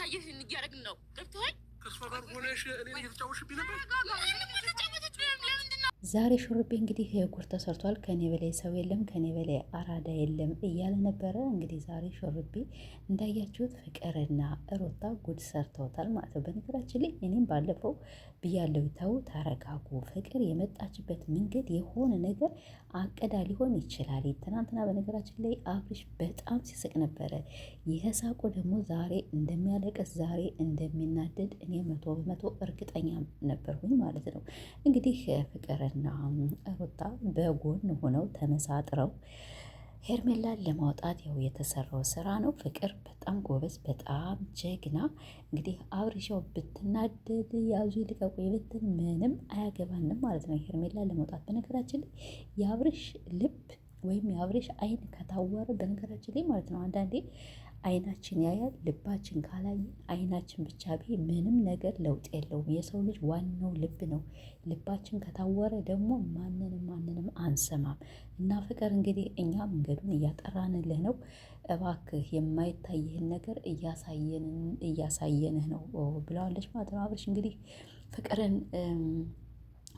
እያሳየህን እያደረግን ነው። ገብቶሃል? ከእሷ ጋር ሆነሽ እኔን እየተጫወትሽብኝ ነበር። ዛሬ ሹርቤ እንግዲህ ጉር ተሰርቷል። ከኔ በላይ ሰው የለም፣ ከኔ በላይ አራዳ የለም እያለ ነበረ። እንግዲህ ዛሬ ሹርቤ እንዳያችሁት ፍቅርና ሩታ ጉድ ሰርተውታል ማለት ነው። በነገራችን ላይ እኔም ባለፈው ብያለሁ፣ ተው ተረጋጉ። ፍቅር የመጣችበት መንገድ የሆነ ነገር አቅዳ ሊሆን ይችላል። ትናንትና በነገራችን ላይ አብርሽ በጣም ሲስቅ ነበረ። ይህ ሳቁ ደግሞ ዛሬ እንደሚያለቅስ ዛሬ እንደሚናደድ እኔ 100% እርግጠኛ ነበርኩኝ ማለት ነው። እንግዲህ ፍቅርና ሩታ በጎን ሆነው ተመሳጥረው ሄርሜላን ለማውጣት ያው የተሰራው ስራ ነው። ፍቅር በጣም ጎበዝ፣ በጣም ጀግና። እንግዲህ አብርሻው ብትናደድ ያዙ ይልቀቁ ብትን ምንም አያገባንም ማለት ነው ሄርሜላን ለማውጣት። በነገራችን ላይ የአብርሽ ልብ ወይም የአብርሽ አይን ከታወረ በነገራችን ላይ ማለት ነው አንዳንዴ አይናችን ያያል፣ ልባችን ካላየ አይናችን ብቻ ምንም ነገር ለውጥ የለውም። የሰው ልጅ ዋናው ልብ ነው። ልባችን ከታወረ ደግሞ ማንንም አንሰማም። እና ፍቅር እንግዲህ እኛ መንገዱን እያጠራንልህ ነው። እባክህ የማይታይህን ነገር እያሳየንህ ነው ብለዋለች ማለት ነው። አብርሽ እንግዲህ ፍቅርን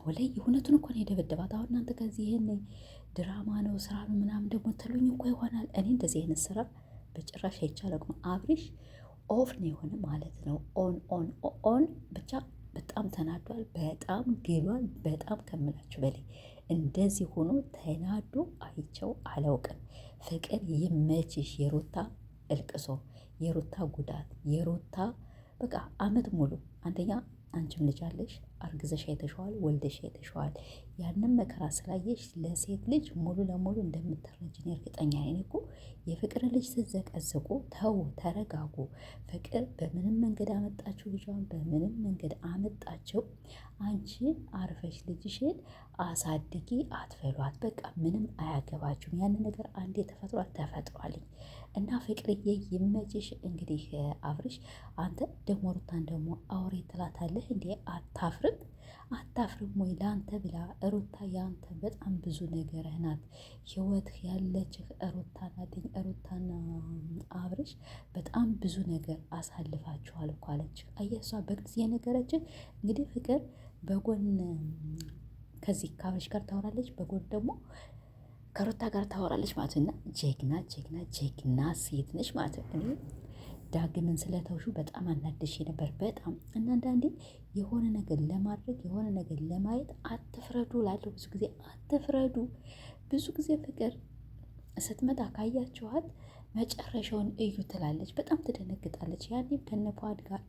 ወላይ እውነቱን እኮ ነው የደበደባት። አሁን እናንተ ከዚህ ይህን ድራማ ነው ስራ ነው ምናምን ደግሞ ትሉኝ እኮ ይሆናል። እኔ እንደዚህ አይነት ስራ በጭራሽ አይቻልም። አብርሽ ኦፍ ነው የሆነ ማለት ነው። ኦን ብቻ በጣም ተናዷል፣ በጣም ግሏል። በጣም ከምላችሁ በላይ እንደዚህ ሆኖ ተናዶ አይቸው አላውቅም። ፍቅር ይመችሽ። የሩታ እልቅሶ፣ የሩታ ጉዳት፣ የሩታ በቃ አመት ሙሉ አንደኛ አንቺም ልጅ አለሽ፣ አርግዘሽ አይተሸዋል፣ ወልደሽ አይተሸዋል። ያንን መከራ ስላየሽ ለሴት ልጅ ሙሉ ለሙሉ እንደምትረጅን እርግጠኛ ነኝ እኮ። የፍቅር ልጅ ስትዘቀዝቁ ተው፣ ተረጋጉ። ፍቅር በምንም መንገድ አመጣችው ልጇን፣ በምንም መንገድ አመጣቸው። አንቺ አርፈሽ ልጅሽን አሳድጊ፣ አትፈሏት። በቃ ምንም አያገባችሁም። ያንን ነገር አንዴ ተፈጥሯልኝ እና ፍቅርዬ ይመችሽ። እንግዲህ አብርሽ አንተ ደግሞ ሩታን ደግሞ አውሬ ትላታለህ እንዴ? አታፍርም? አታፍርም ወይ? ለአንተ ብላ ሩታ የአንተ በጣም ብዙ ነገርህ ናት። ህይወትህ ያለችህ ሩታ ናትኝ። ሩታና አብርሽ በጣም ብዙ ነገር አሳልፋችኋል እኮ አለች። አየሷ በግልጽ የነገረችን እንግዲህ ፍቅር በጎን ከዚህ ከአብርሽ ጋር ታወራለች፣ በጎን ደግሞ ከሩታ ጋር ታወራለች ማለት ነው። ጀግና ሴት ነች ማለት ነው። እኔ ዳግምን ስለተውሹ በጣም አናደሽ ነበር በጣም እና አንዳንዴ የሆነ ነገር ለማድረግ የሆነ ነገር ለማየት አትፍረዱ ላለው ብዙ ጊዜ አትፍረዱ። ብዙ ጊዜ ፍቅር ስትመጣ ካያችኋት መጨረሻውን እዩ ትላለች፣ በጣም ትደነግጣለች። ያኔም ከነፏድ ጋር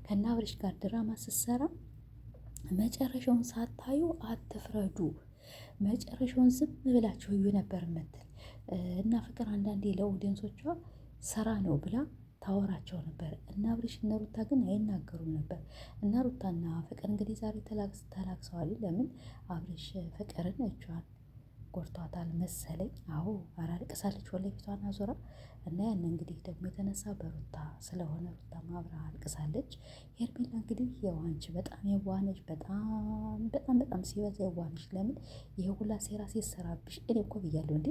ከነአብርሽ ጋር ድራማ ስትሰራ መጨረሻውን ሳታዩ አትፍረዱ፣ መጨረሻውን ዝም ብላችሁ እዩ ነበር ምትል እና ፍቅር አንዳንዴ ለኦዲየንሶቿ ስራ ነው ብላ ታወራቸው ነበር። እና አብርሽ እና ሩታ ግን አይናገሩም ነበር። እና ሩታና ፍቅር እንግዲህ ዛሬ ተላቅሰዋል። ለምን አብርሽ ፍቅርን እጇን ጎርቷታል መሰለኝ። አዎ አልቅሳለች ወላሂ ፊቷን አዞራ እና ያን እንግዲህ ደግሞ የተነሳ በሩታ ስለሆነ ሩታ ማብራ አልቅሳለች። ሄርሜላ እንግዲህ የዋንች በጣም የዋነች፣ በጣም ሲበዛ የዋነች። ለምን ይሄ ሁላ ሴራ ሲሰራብሽ? እኔ እኮ ብያለሁ እንዴ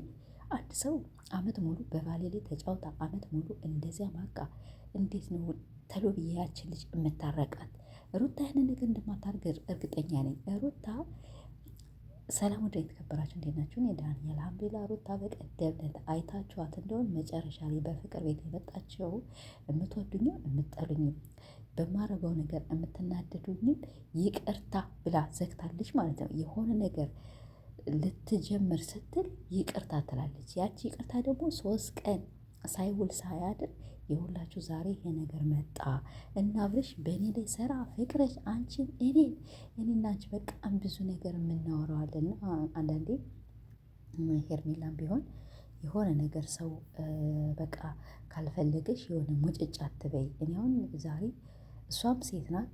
አንድ ሰው አመት ሙሉ በባሌ ላይ ተጫውታ አመት ሙሉ እንደዚያ ማቃ እንዴት ነው ተሎ ብዬ ያችን ልጅ የምታረቃት? ሩታ ያንን ነገር እንደማታርግ እርግጠኛ ነኝ። ሩታ ሰላም ወደ የተከበራችሁ እንዴት ናችሁ? እኔ ዳኒ አልሐምዱሊላህ። ሩታ በቀደም ዕለት አይታችኋት እንደሆን መጨረሻ ላይ በፍቅር ቤት የመጣችው የምትወዱኝም የምትጠሉኝም በማረገው ነገር የምትናደዱኝም ይቅርታ ብላ ዘግታለች ማለት ነው። የሆነ ነገር ልትጀምር ስትል ይቅርታ ትላለች። ያቺ ይቅርታ ደግሞ 3 ቀን ሳይውል ሳያድር የሁላችሁ ዛሬ ይሄ ነገር መጣ እና አብርሽ በእኔ ላይ ሰራ ፍቅረሽ አንቺን እኔና አንቺ በጣም ብዙ ነገር የምናወራዋለን። አንዳንዴ ሄርሜላም ቢሆን የሆነ ነገር ሰው በቃ ካልፈለገሽ የሆነ ሙጭጭ አትበይ። እኔ አሁን ዛሬ እሷም ሴት ናት፣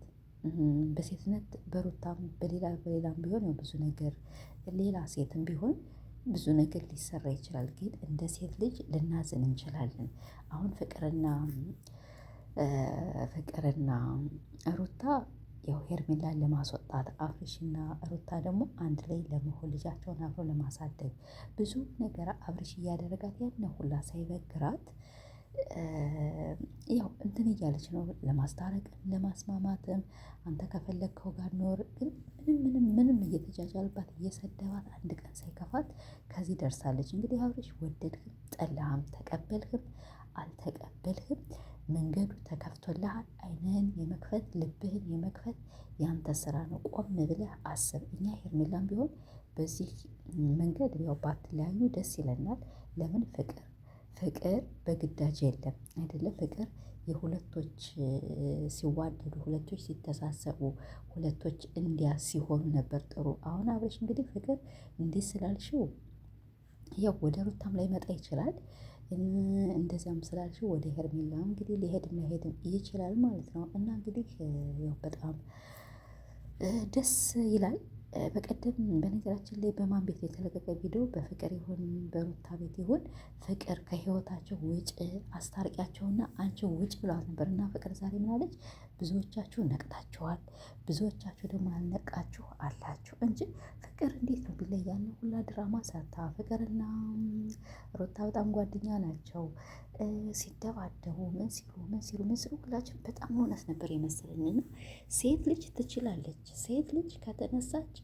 በሴትነት በሩታም በሌላም ቢሆን ያው ብዙ ነገር ሌላ ሴትም ቢሆን ብዙ ነገር ሊሰራ ይችላል። ግን እንደ ሴት ልጅ ልናዝን እንችላለን። አሁን ፍቅርና ሩታ ያው ሄርሜላን ለማስወጣት አብርሽና ሩታ ደግሞ አንድ ላይ ለመሆን ልጃቸውን አብሮ ለማሳደግ ብዙ ነገር አብርሽ እያደረጋት ያን ሁላ ሳይበግራት ያው እንትን እያለች ነው ለማስታረቅም ለማስማማትም አንተ ከፈለግከው ጋር ኖር፣ ግን ምንም እየተጃጃልባት እየሰደባት አንድ ቀን ሳይከፋት ከዚህ ደርሳለች። እንግዲህ አብርሽ ወደድክም ጠላህም ተቀበልክም አልተቀበልህም መንገዱ ተከፍቶልሃል። ዓይንህን የመክፈት ልብህን የመክፈት ያንተ ስራ ነው። ቆም ብለህ አስብ። እኛ ሄርሜላም ቢሆን በዚህ መንገድ ያው ባትለያዩ ደስ ይለናል። ለምን ፍቅር በግዳጅ የለም አይደለም። ፍቅር የሁለቶች ሲዋደዱ፣ ሁለቶች ሲተሳሰቡ፣ ሁለቶች እንዲያ ሲሆኑ ነበር ጥሩ። አሁን አብረሽ እንግዲህ ፍቅር እንዲህ ስላልሽው ያው ወደ ሩታም ላይ መጣ ይችላል። እንደዚያም ስላልሽው ወደ ሄርሜላም እንግዲህ ሊሄድም ላይሄድም ይችላል ማለት ነው። እና እንግዲህ ያው በጣም ደስ ይላል። በቀደም በነገራችን ላይ በማን ቤት የተለቀቀ ቪዲዮ በፍቅር ይሁን በሩታ ቤት ይሁን ፍቅር ከህይወታቸው ውጭ አስታርቂያቸውና አንቺ ውጭ ብለዋል ነበር። እና ፍቅር ዛሬ ምናለች? ብዙዎቻችሁ ነቅታችኋል፣ ብዙዎቻችሁ ደግሞ ያልነቃችሁ አላችሁ እንጂ ፍቅር እንዴት ነው ቢለያለ ሁላ ድራማ ሰርታ። ፍቅርና ሩታ በጣም ጓደኛ ናቸው። ሲደባደቡ ምን ሲሉ ሁላችን በጣም እውነት ነበር የመሰለንና ሴት ልጅ ትችላለች። ሴት ልጅ ከተነሳች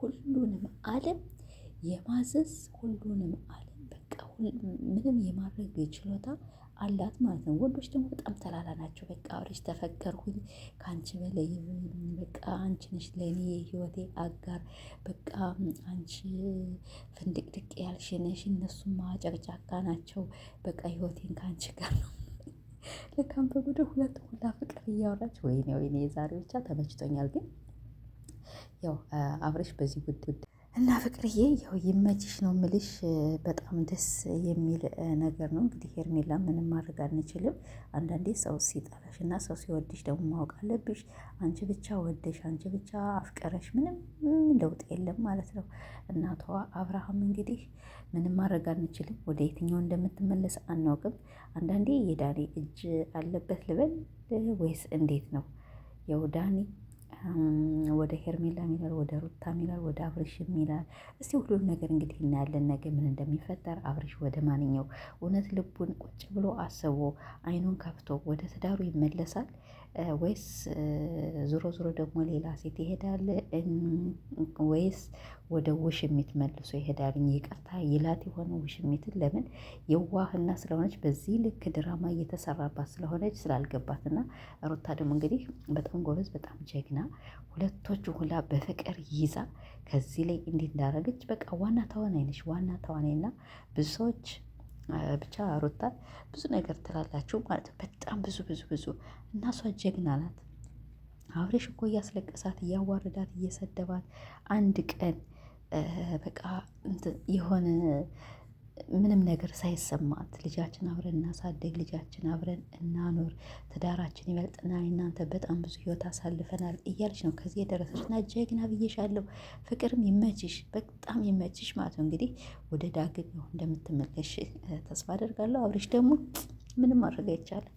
ሁሉንም ዓለም የማዘዝ ሁሉንም ዓለም በቃ ምንም የማድረግ ችሎታ አላት ማለት ነው። ወንዶች ደግሞ በጣም ተላላ ናቸው። በቃ አብረሽ ተፈቀርኩኝ ከአንቺ በላይ በቃ አንቺ ነሽ ለእኔ የህይወቴ አጋር፣ በቃ አንቺ ፍንድቅድቅ ያልሽ ነሽ። እነሱማ ጨቅጫቃ ናቸው። በቃ ህይወቴን ከአንቺ ጋር ነው። ለካም በጉድ ሁለት ሁላ ፍቅር እያወራች ወይኔ ዛሬ ብቻ ተመችቶኛል። ግን ያው አብረሽ በዚህ ጉዳይ እና ፍቅርዬ ያው ይመችሽ ነው ምልሽ። በጣም ደስ የሚል ነገር ነው። እንግዲህ ሄርሜላ ምንም ማድረግ አንችልም። አንዳንዴ ሰው ሲጠላሽ እና ሰው ሲወድሽ ደግሞ ማወቅ አለብሽ። አንቺ ብቻ ወደሽ አንቺ ብቻ አፍቀረሽ ምንም ለውጥ የለም ማለት ነው። እናቷ አብርሃም እንግዲህ ምንም ማድረግ አንችልም። ወደ የትኛው እንደምትመለስ አናውቅም። አንዳንዴ የዳኒ እጅ አለበት ልበል ወይስ እንዴት ነው? ያው ዳኒ ወደ ሄርሜላ ሚላል፣ ወደ ሩታ ሚላል፣ ወደ አብርሽ ሚላል። እስቲ ሁሉም ነገር እንግዲህ እናያለን ነገ ምን እንደሚፈጠር። አብርሽ ወደ ማንኛው እውነት ልቡን ቁጭ ብሎ አስቦ አይኑን ከፍቶ ወደ ትዳሩ ይመለሳል ወይስ ዞሮ ደግሞ ሌላ ሴት ይሄዳል ወይስ ወደ ውሽሚት መልሶ ይሄዳል? ይቅርታ ይላት የሆነ ውሽሚትን ለምን የዋህና ስለሆነች በዚህ ልክ ድራማ እየተሰራባት ስለሆነች ስላልገባትና ሩታ ደግሞ እንግዲህ በጣም ጎበዝ በጣም ጀግና ሁለቶቹ ሁላ በፍቅር ይዛ ከዚህ ላይ እንዲህ እንዳደረገች በቃ ዋና ተዋናይ ነች። ዋና ተዋናይና ብዙ ሰዎች ብቻ ሩታ ብዙ ነገር ትላላችሁ ማለት ነው። በጣም ብዙ እና እሷ ጀግና ናት። አብሬሽ እኮ እያስለቀሳት እያዋረዳት እየሰደባት አንድ ቀን በቃ የሆነ ምንም ነገር ሳይሰማት ልጃችን አብረን እናሳደግ፣ ልጃችን አብረን እናኖር፣ ትዳራችን ይበልጥና እናንተ በጣም ብዙ ህይወት አሳልፈናል እያለች ነው ከዚህ የደረሰች እና ጀግና ብዬሻለሁ። ፍቅርም ይመችሽ፣ በጣም ይመችሽ ማለት ነው። እንግዲህ ወደ ዳግም ነው እንደምትመለሽ ተስፋ አደርጋለሁ። አብሬሽ ደግሞ ምንም ማድረግ አይቻልም።